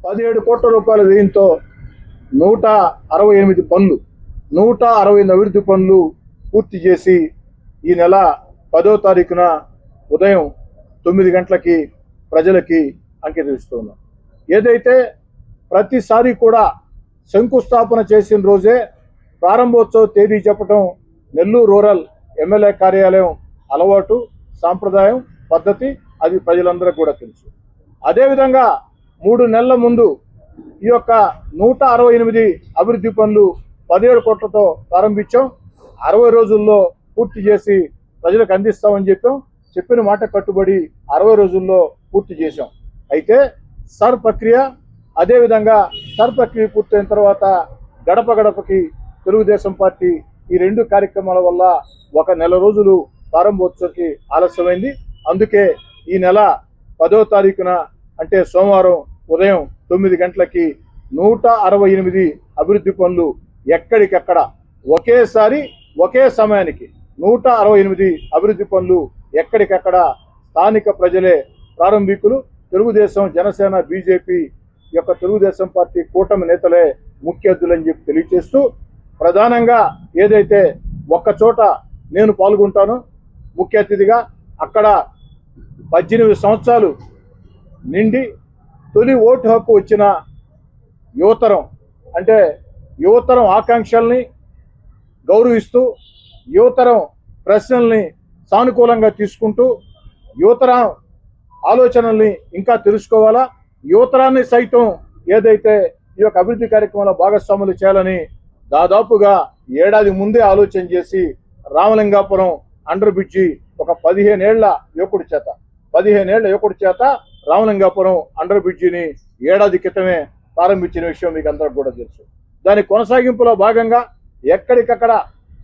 17 కోట్ల రూపాయల వ్యయంతో 168 పనులు 168 అభివృద్ధి పనులు పూర్తి చేసి ఈ నెల 10వ తారీఖున ఉదయం 9 గంటలకి ప్రజలకి అంకితం ఇస్తున్నాం. ఏదైతే ప్రతిసారి కూడా శంకుస్థాపన చేసిన రోజే ప్రారంభోత్సవ తేదీ చెప్పడం నెల్లూరు రూరల్ ఎమ్మెల్యే కార్యాలయం అలవాటు, సాంప్రదాయం, పద్ధతి. అది ప్రజలందరికీ కూడా తెలుసు. అదేవిధంగా 3 నెలల ముందు ఈ యొక్క 168 అభివృద్ధి పనులు 17 కోట్లతో ప్రారంభించాం. 60 రోజుల్లో పూర్తి చేసి ప్రజలకు అందిస్తామని చెప్పిన మాట కట్టుబడి 60 రోజుల్లో పూర్తి చేశాం. అయితే సర్ ప్రక్రియ, అదేవిధంగా సర్ ప్రక్రియ పూర్తయిన తర్వాత గడప గడపకి తెలుగుదేశం పార్టీ ఈ 2 కార్యక్రమాల వల్ల 1 నెల రోజులు ప్రారంభోత్సవానికి ఆలస్యమైంది. అందుకే ఈ నెల 10వ తారీఖున అంటే సోమవారం ఉదయం 9 గంటలకి 168 అభివృద్ధి పనులు ఎక్కడికక్కడ ఒకేసారి ఒకే సమయానికి 168 అభివృద్ధి పనులు ఎక్కడికక్కడ స్థానిక ప్రజలే ప్రారంభికులు, తెలుగుదేశం, జనసేన, బీజేపీ యొక్క తెలుగుదేశం పార్టీ కూటమి నేతలే ముఖ్య అతిథులని చెప్పి తెలియజేస్తూ, ప్రధానంగా ఏదైతే ఒక్క చోట నేను పాల్గొంటానో ముఖ్య అతిథిగా, అక్కడ 18 సంవత్సరాలు నిండి తొలి ఓటు హక్కు వచ్చిన యువతరం, అంటే యువతరం ఆకాంక్షల్ని గౌరవిస్తూ, యువతరం ప్రశ్నల్ని సానుకూలంగా తీసుకుంటూ, యువతరం ఆలోచనల్ని ఇంకా తెలుసుకోవాలా, యువతరాన్ని సైతం ఏదైతే ఈ యొక్క అభివృద్ధి కార్యక్రమంలో భాగస్వాములు చేయాలని దాదాపుగా ఏడాది ముందే ఆలోచన చేసి రామలింగాపురం అండర్ బ్రిడ్జి ఒక 15 ఏళ్ల యువకుడి చేత రామలింగాపురం అండర్ బ్రిడ్జిని ఏడాది క్రితమే ప్రారంభించిన విషయం మీకు అందరికి కూడా తెలుసు. దాని కొనసాగింపులో భాగంగా ఎక్కడికక్కడ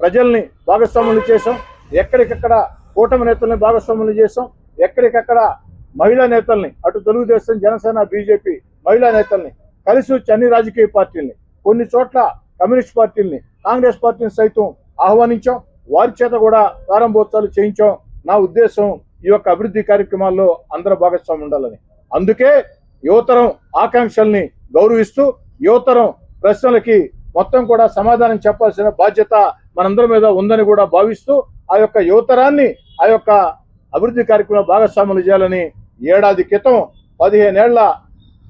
ప్రజల్ని భాగస్వాములు చేసాం, ఎక్కడికక్కడ కూటమి నేతల్ని భాగస్వాములు చేసాం, ఎక్కడికక్కడ మహిళా నేతల్ని, అటు తెలుగుదేశం, జనసేన, బీజేపీ మహిళా నేతల్ని కలిసి వచ్చి అన్ని రాజకీయ పార్టీల్ని, కొన్ని చోట్ల కమ్యూనిస్ట్ పార్టీల్ని, కాంగ్రెస్ పార్టీని సైతం ఆహ్వానించాం. వారి చేత కూడా ప్రారంభోత్సవాలు చేయించాం. నా ఉద్దేశం ఈ యొక్క అభివృద్ధి కార్యక్రమాల్లో అందరూ భాగస్వామ్యం ఉండాలని. అందుకే యువతరం ఆకాంక్షల్ని గౌరవిస్తూ, యువతరం ప్రశ్నలకి మొత్తం కూడా సమాధానం చెప్పాల్సిన బాధ్యత మనందరి మీద ఉందని కూడా భావిస్తూ, ఆ యొక్క యువతరాన్ని ఆ యొక్క అభివృద్ధి కార్యక్రమంలో భాగస్వాములు చేయాలని ఏడాది క్రితం 15 ఏళ్ల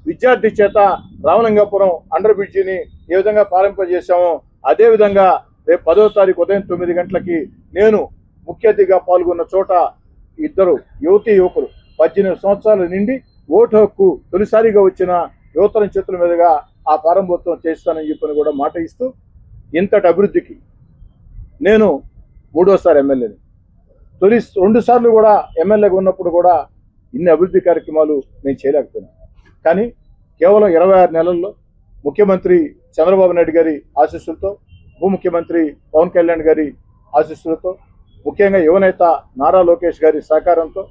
విద్యార్థి చేత రామలింగాపురం అండర్ బ్రిడ్జిని ఏ విధంగా ప్రారంభింపజేశామో అదేవిధంగా రేపు 10వ తారీఖు ఉదయం 9 గంటలకి నేను ముఖ్య అతిథిగా పాల్గొన్న చోట ఇద్దరు యువకులు 18 సంవత్సరాల నిండి ఓటు హక్కు తొలిసారిగా వచ్చిన యువతరం చేతుల మీదుగా ఆ ప్రారంభోత్సవం చేస్తానని చెప్పని కూడా మాట ఇస్తూ, ఇంతటి అభివృద్ధికి నేను 3వసారి ఎమ్మెల్యేని. 2 సార్లు కూడా ఎమ్మెల్యేగా ఉన్నప్పుడు కూడా ఇన్ని అభివృద్ధి కార్యక్రమాలు నేను చేయలేకపోయినాను. కానీ కేవలం 26 నెలల్లో ముఖ్యమంత్రి చంద్రబాబు నాయుడు గారి ఆశీస్సులతో, ఉప ముఖ్యమంత్రి పవన్ కళ్యాణ్ గారి ఆశీస్సులతో, ముఖ్యంగా యువనేత నారా లోకేష్ గారి సహకారంతో,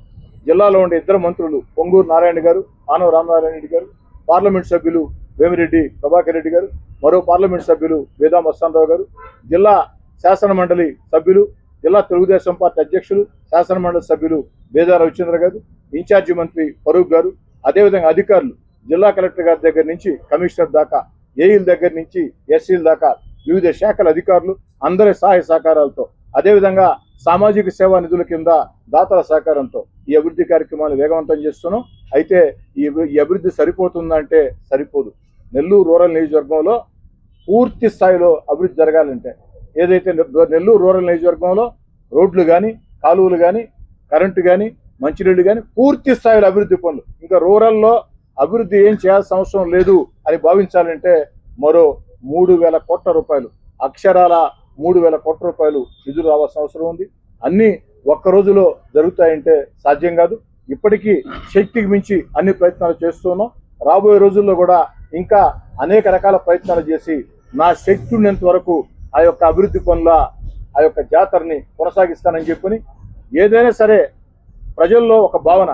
జిల్లాలో ఉండే 2 మంత్రులు పొంగూరు నారాయణ గారు, ఆనవ రామనారాయణ రెడ్డి గారు, పార్లమెంట్ సభ్యులు వేమిరెడ్డి ప్రభాకర్ రెడ్డి గారు, మరో పార్లమెంట్ సభ్యులు వేదా మస్తానరావు గారు, జిల్లా శాసన మండలి సభ్యులు, జిల్లా తెలుగుదేశం పార్టీ అధ్యక్షులు, శాసన మండలి సభ్యులు బేదా రవిచంద్ర గారు, ఇన్ఛార్జి మంత్రి ఫరూక్ గారు, అదేవిధంగా అధికారులు జిల్లా కలెక్టర్ గారి దగ్గర నుంచి కమిషనర్ దాకా, ఏఈల దగ్గర నుంచి ఎస్సీల దాకా వివిధ శాఖల అధికారులు అందరి సహాయ సహకారాలతో, అదేవిధంగా సామాజిక సేవా నిధుల కింద దాతల సహకారంతో ఈ అభివృద్ధి కార్యక్రమాలు వేగవంతం చేస్తున్నాం. అయితే ఈ అభివృద్ధి సరిపోతుందంటే సరిపోదు. నెల్లూరు రూరల్ నియోజకవర్గంలో పూర్తి స్థాయిలో అభివృద్ధి జరగాలంటే, ఏదైతే నెల్లూరు రూరల్ నియోజకవర్గంలో రోడ్లు కానీ, కాలువలు కానీ, కరెంటు కానీ, మంచినీళ్ళు కానీ పూర్తి స్థాయిలో అభివృద్ధి పనులు, ఇంకా రూరల్లో అభివృద్ధి ఏం చేయాల్సిన అవసరం లేదు అని భావించాలంటే మరో 3,000 కోట్ల రూపాయలు, అక్షరాల 3,000 కోట్ల రూపాయలు నిధులు రావాల్సిన అవసరం ఉంది. అన్నీ ఒక్క రోజులో జరుగుతాయంటే సాధ్యం కాదు. ఇప్పటికీ శక్తికి మించి అన్ని ప్రయత్నాలు చేస్తున్నాం. రాబోయే రోజుల్లో కూడా ఇంకా అనేక రకాల ప్రయత్నాలు చేసి నా శక్తి ఉన్నంత వరకు ఆ యొక్క అభివృద్ధి పనుల ఆ యొక్క జాతరని కొనసాగిస్తానని చెప్పని, ఏదైనా సరే ప్రజల్లో ఒక భావన,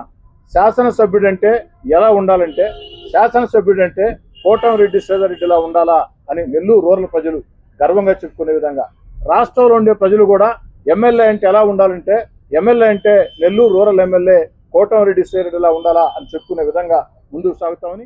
శాసనసభ్యుడంటే ఎలా ఉండాలంటే, శాసనసభ్యుడంటే కోటమిరెడ్డి శ్రీధర్రెడ్డిలా ఉండాలా అని నెల్లూరు రూరల్ ప్రజలు గర్వంగా చెప్పుకునే విధంగా, రాష్ట్రంలో ఉండే ప్రజలు కూడా ఎమ్మెల్యే అంటే ఎలా ఉండాలంటే, ఎమ్మెల్యే అంటే నెల్లూరు రూరల్ ఎమ్మెల్యే కోటమిరెడ్డి శ్రీధర్రెడ్డిలా ఉండాలా అని చెప్పుకునే విధంగా ముందుకు సాగుతామని